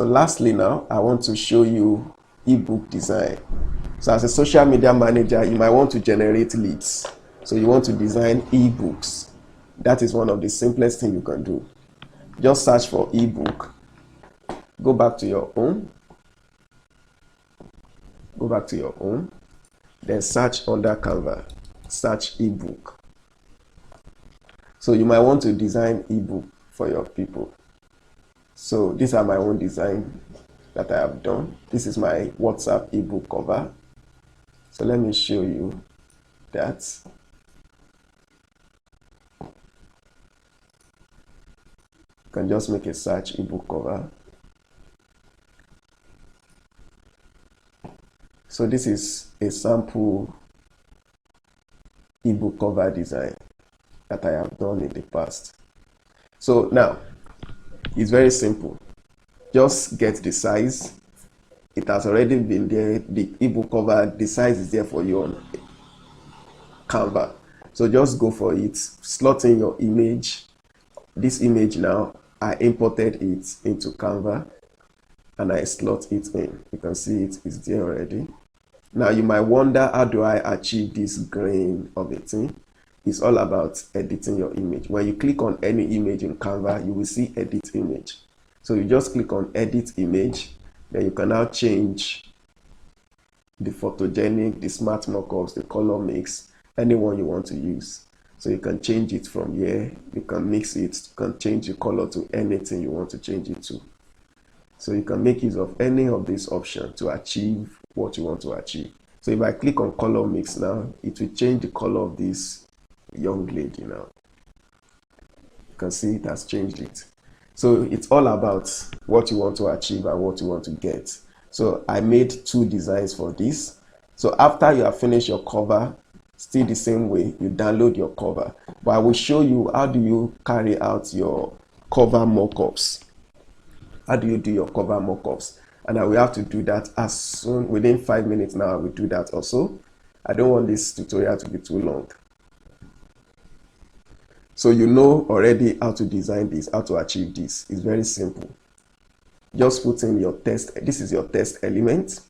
So lastly now, I want to show you ebook design. So as a social media manager, you might want to generate leads. So you want to design ebooks. That is one of the simplest things you can do. Just search for ebook. Go back to your home. Go back to your home. Then search under Canva. Search ebook. So you might want to design ebook for your people. So these are my own design that I have done. This is my WhatsApp ebook cover. So let me show you that. You can just make a search ebook cover. So this is a sample ebook cover design that I have done in the past. So now it's very simple. Just get the size. It has already been there. The ebook cover, the size is there for you on Canva. So just go for it. Slot in your image. This image now, I imported it into Canva and I slot it in. You can see it is there already. Now you might wonder, how do I achieve this grain of a thing? It's all about editing your image. When you click on any image in Canva, you will see edit image. So you just click on edit image, then you can now change the photogenic, the smart mockups, the color mix, anyone you want to use. So you can change it from here, you can mix it, you can change the color to anything you want to change it to. So you can make use of any of these options to achieve what you want to achieve. So if I click on color mix now, it will change the color of this young lady now. You can see it has changed it. So it's all about what you want to achieve and what you want to get. So I made 2 designs for this. So after you have finished your cover, still the same way, you download your cover. But I will show you how do you carry out your cover mockups. How do you do your cover mockups? And I will have to do that as soon, within 5 minutes now, I will do that also. I don't want this tutorial to be too long. So you know already how to design this, how to achieve this. It's very simple. Just put in your text. This is your text element.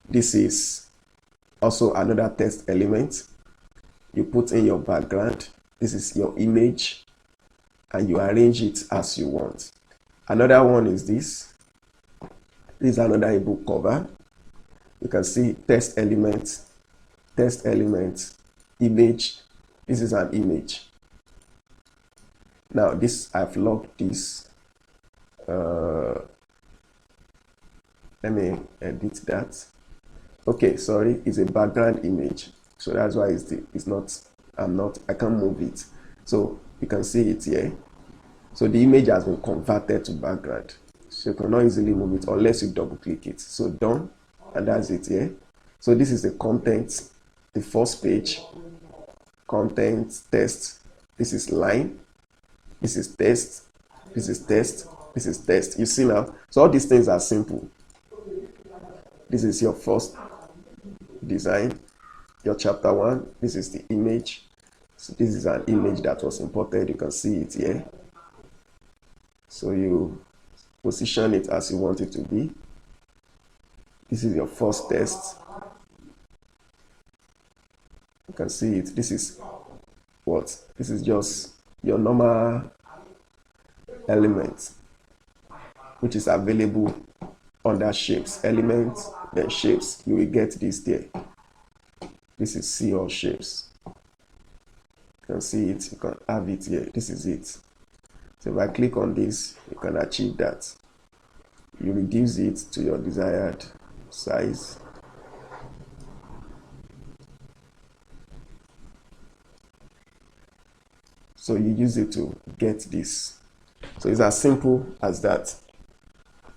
This is also another text element. You put in your background. This is your image. And you arrange it as you want. Another one is this. This is another ebook cover. You can see text element, image. This is an image. Now this, I've locked this. Let me edit that. Okay, sorry, it's a background image. So that's why I can't move it. So you can see it here. So the image has been converted to background. So you cannot easily move it unless you double click it. So done, and that's it here. So this is the content, the first page, content, text. This is line, this is text, this is text, this is text. You see now, so all these things are simple. This is your first design, your chapter 1. This is the image. So this is an image that was imported. You can see it here. So you position it as you want it to be. This is your first text. You can see it. This is what? This is just your normal element, which is available under shapes. Elements, then shapes. You will get this there. This is see all shapes. You can see it. You can have it here. This is it. So if I click on this, you can achieve that. You reduce it to your desired size. So you use it to get this. So it's as simple as that.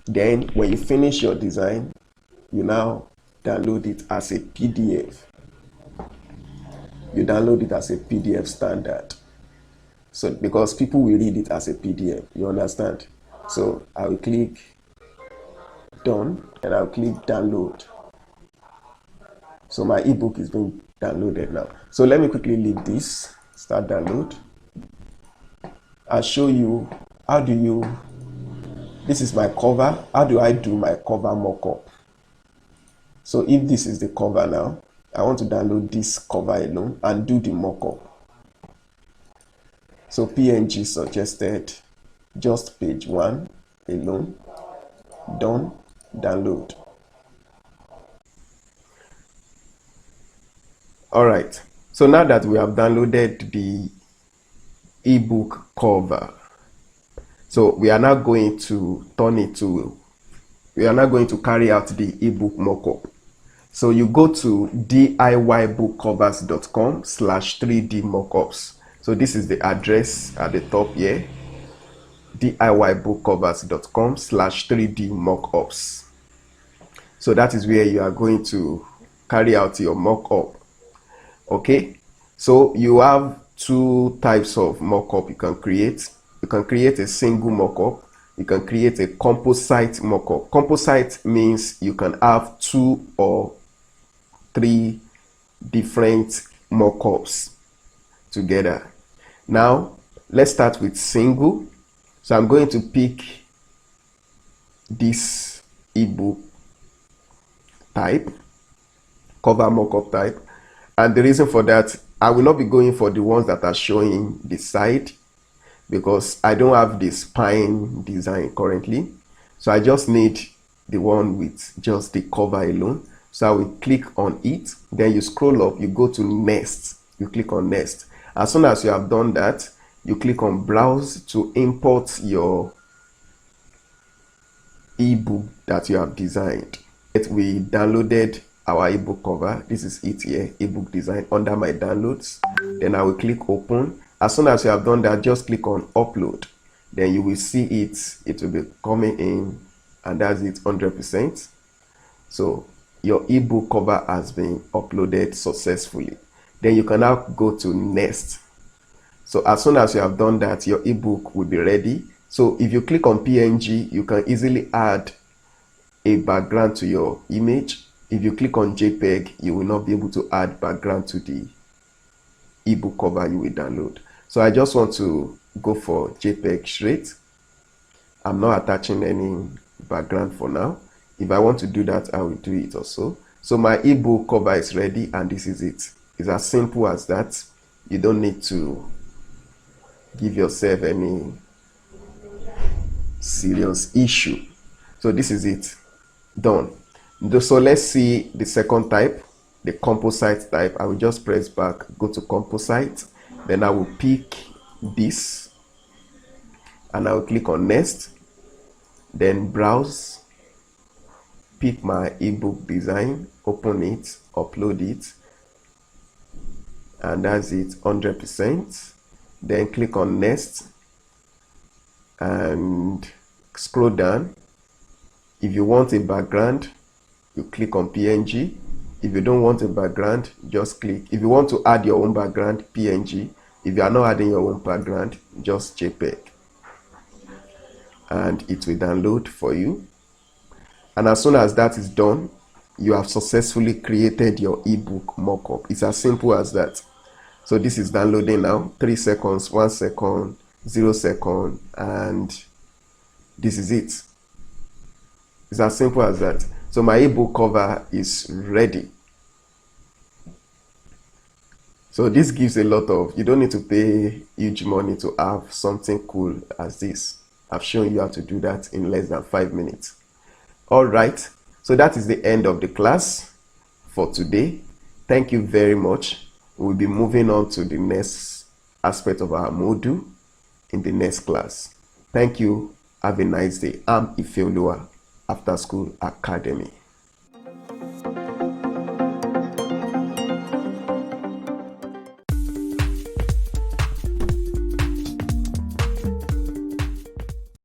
Then when you finish your design, you now download it as a PDF. You download it as a PDF standard. So because people will read it as a PDF, you understand? So I will click done and I'll click download. So my ebook is being downloaded now. So let me quickly leave this, start download. I'll show you how do you this is my cover. How do I do my cover mockup? So if this is the cover now, I want to download this cover alone and do the mockup. So PNG suggested, just page 1 alone. Done. Download. Alright, so now that we have downloaded the ebook cover, so we are now going to carry out the ebook mockup. So you go to DIYbookcovers.com/3D mockups. So this is the address at the top here, DIYbookcovers.com/3D mockups. So that is where you are going to carry out your mockup. Okay, so you have 2 types of mockup you can create. You can create a single mockup. You can create a composite mockup. Composite means you can have 2 or 3 different mockups together. Now let's start with single. So I'm going to pick this ebook type, cover mockup type, and the reason for that, I will not be going for the ones that are showing the side because I don't have the spine design currently. So I just need the one with just the cover alone. So I will click on it, then you scroll up, you go to next, you click on next. As soon as you have done that, you click on browse to import your ebook that you have designed. We downloaded our ebook cover. This is it here, ebook design, under my downloads. Then I will click open. As soon as you have done that, just click on upload. Then you will see it will be coming in, and that's it, 100%. So your ebook cover has been uploaded successfully. Then you can now go to next. So as soon as you have done that, your ebook will be ready. So if you click on PNG, you can easily add a background to your image. If you click on JPEG, you will not be able to add background to the ebook cover you will download. So I just want to go for JPEG straight. I'm not attaching any background for now. If I want to do that, I will do it also. So my ebook cover is ready, and this is it. It's as simple as that. You don't need to give yourself any serious issue. So this is it, done. So let's see the second type, the composite type. I will just press back, go to composite, then I will pick this and I will click on next, then browse, pick my ebook design, open it, upload it, and that's it, 100%. Then click on next and scroll down. If you want a background, you click on PNG. If you don't want a background, just click. If you want to add your own background, PNG. If you are not adding your own background, just JPEG, and it will download for you. And as soon as that is done, you have successfully created your ebook mockup. It's as simple as that. So this is downloading now. 3 seconds, 1 second, 0 second, and this is it. It's as simple as that. So my ebook cover is ready. So this gives a lot of, you don't need to pay huge money to have something cool as this. I've shown you how to do that in less than 5 minutes. All right, so that is the end of the class for today. Thank you very much. We'll be moving on to the next aspect of our module in the next class. Thank you. Have a nice day. I'm Ifeoluwa, After School Academy.